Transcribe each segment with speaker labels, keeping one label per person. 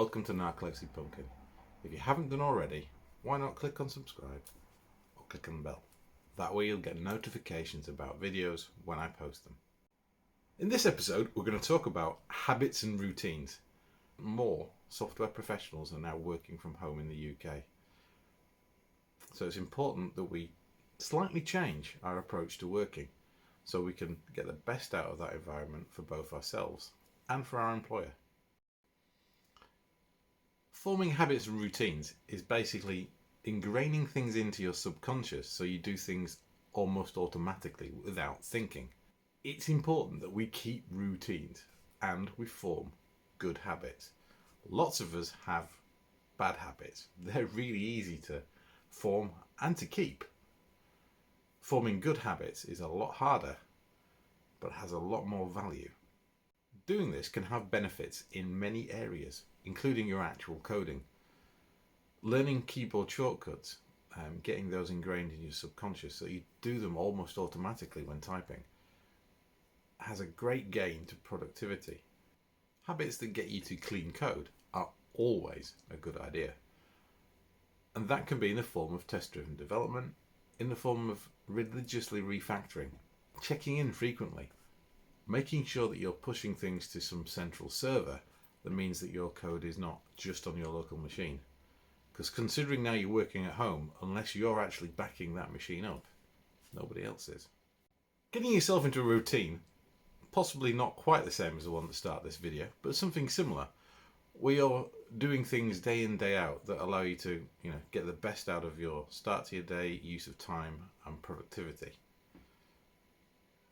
Speaker 1: welcome to Narcolepsy Pumpkin. If you haven't done already, why not click on subscribe or click on the bell. That way you'll get notifications about videos when I post them. In this episode, we're going to talk about habits and routines. More software professionals are now working from home in the UK. So it's important that we slightly change our approach to working so we can get the best out of that environment for both ourselves and for our employer. Forming habits and routines is basically ingraining things into your subconscious so you do things almost automatically without thinking. It's important that we keep routines and we form good habits. Lots of us have bad habits. They're really easy to form and to keep. Forming good habits is a lot harder, but has a lot more value. Doing this can have benefits in many areas, including your actual coding. Learning keyboard shortcuts, getting those ingrained in your subconscious so you do them almost automatically when typing, has a great gain to productivity. Habits that get you to clean code are always a good idea. And that can be in the form of test-driven development, in the form of religiously refactoring, checking in frequently, making sure that you're pushing things to some central server that means that your code is not just on your local machine. Because considering now you're working at home, unless you're actually backing that machine up, nobody else is. Getting yourself into a routine, possibly not quite the same as the one that started this video, but something similar, where you're doing things day in, day out that allow you to, get the best out of your start to your day, use of time and productivity.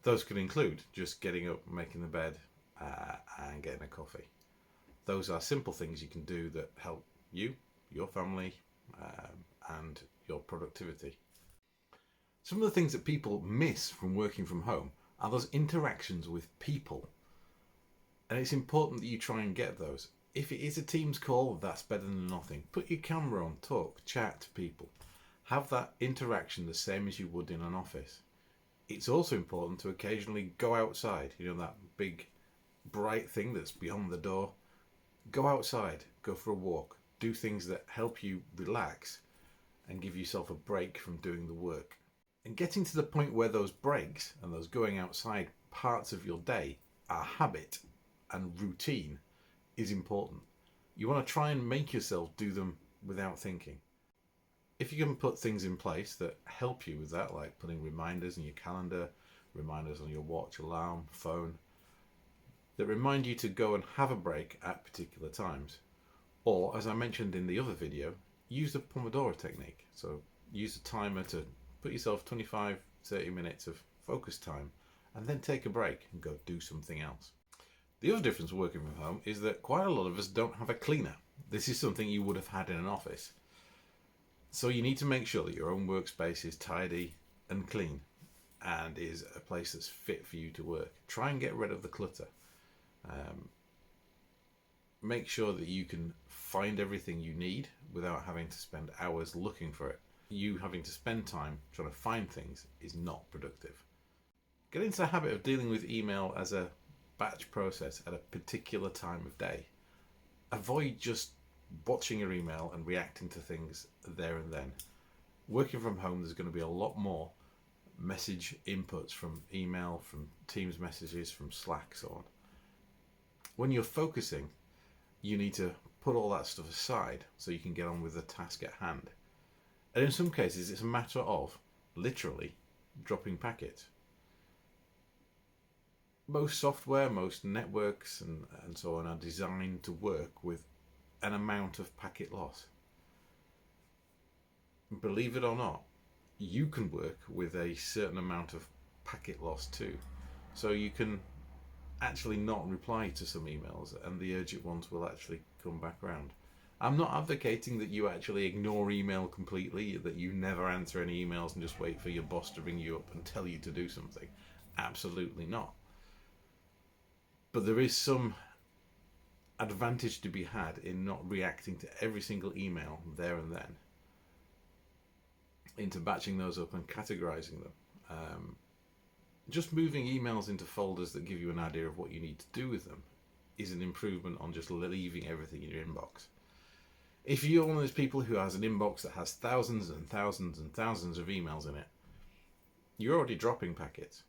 Speaker 1: Those could include just getting up, making the bed, and getting a coffee. Those are simple things you can do that help you, your family, and your productivity. Some of the things that people miss from working from home are those interactions with people. And it's important that you try and get those. If it is a Teams call, that's better than nothing. Put your camera on, talk, chat to people. Have that interaction the same as you would in an office. It's also important to occasionally go outside, that big bright thing that's beyond the door. Go outside, go for a walk, do things that help you relax and give yourself a break from doing the work. And getting to the point where those breaks and those going outside parts of your day are habit and routine is important. You want to try and make yourself do them without thinking. If you can put things in place that help you with that, like putting reminders in your calendar, reminders on your watch, alarm, phone, that remind you to go and have a break at particular times. Or, as I mentioned in the other video, use the Pomodoro technique. So use a timer to put yourself 25-30 minutes of focus time and then take a break and go do something else. The other difference working from home is that quite a lot of us don't have a cleaner. This is something you would have had in an office. So you need to make sure that your own workspace is tidy and clean and is a place that's fit for you to work. Try and get rid of the clutter. Make sure that you can find everything you need without having to spend hours looking for it. You having to spend time trying to find things is not productive. Get into the habit of dealing with email as a batch process at a particular time of day. Avoid just watching your email and reacting to things there and then. Working from home, there's going to be a lot more message inputs from email, from Teams messages, from Slack, so on. When you're focusing, you need to put all that stuff aside so you can get on with the task at hand. And in some cases, it's a matter of literally dropping packets. Most software, most networks and so on are designed to work with an amount of packet loss. Believe it or not, you can work with a certain amount of packet loss too. So you can actually not reply to some emails and the urgent ones will actually come back around. I'm not advocating that you actually ignore email completely, that you never answer any emails and just wait for your boss to ring you up and tell you to do something. Absolutely not. But there is some advantage to be had in not reacting to every single email there and then, into batching those up and categorizing them. Just moving emails into folders that give you an idea of what you need to do with them is an improvement on just leaving everything in your inbox. If you're one of those people who has an inbox that has thousands and thousands and thousands of emails in it, you're already dropping packets.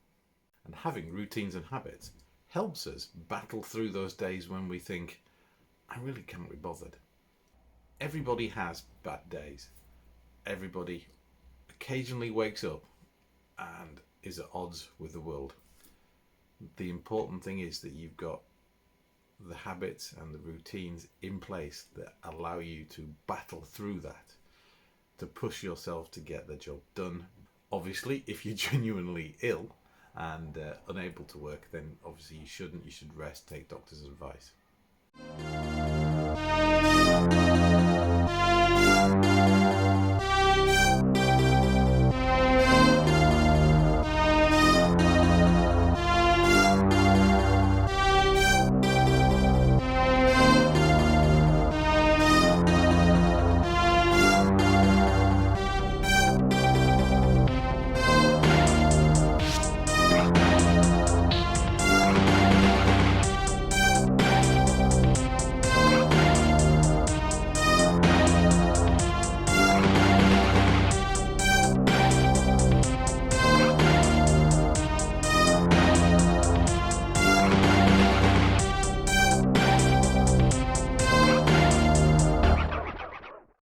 Speaker 1: And having routines and habits helps us battle through those days when we think, I really can't be bothered. Everybody has bad days. Everybody occasionally wakes up and is at odds with the world. The important thing is that you've got the habits and the routines in place that allow you to battle through that, to push yourself to get the job done. Obviously, if you're genuinely ill and unable to work, then obviously you shouldn't. You should rest, take doctor's advice.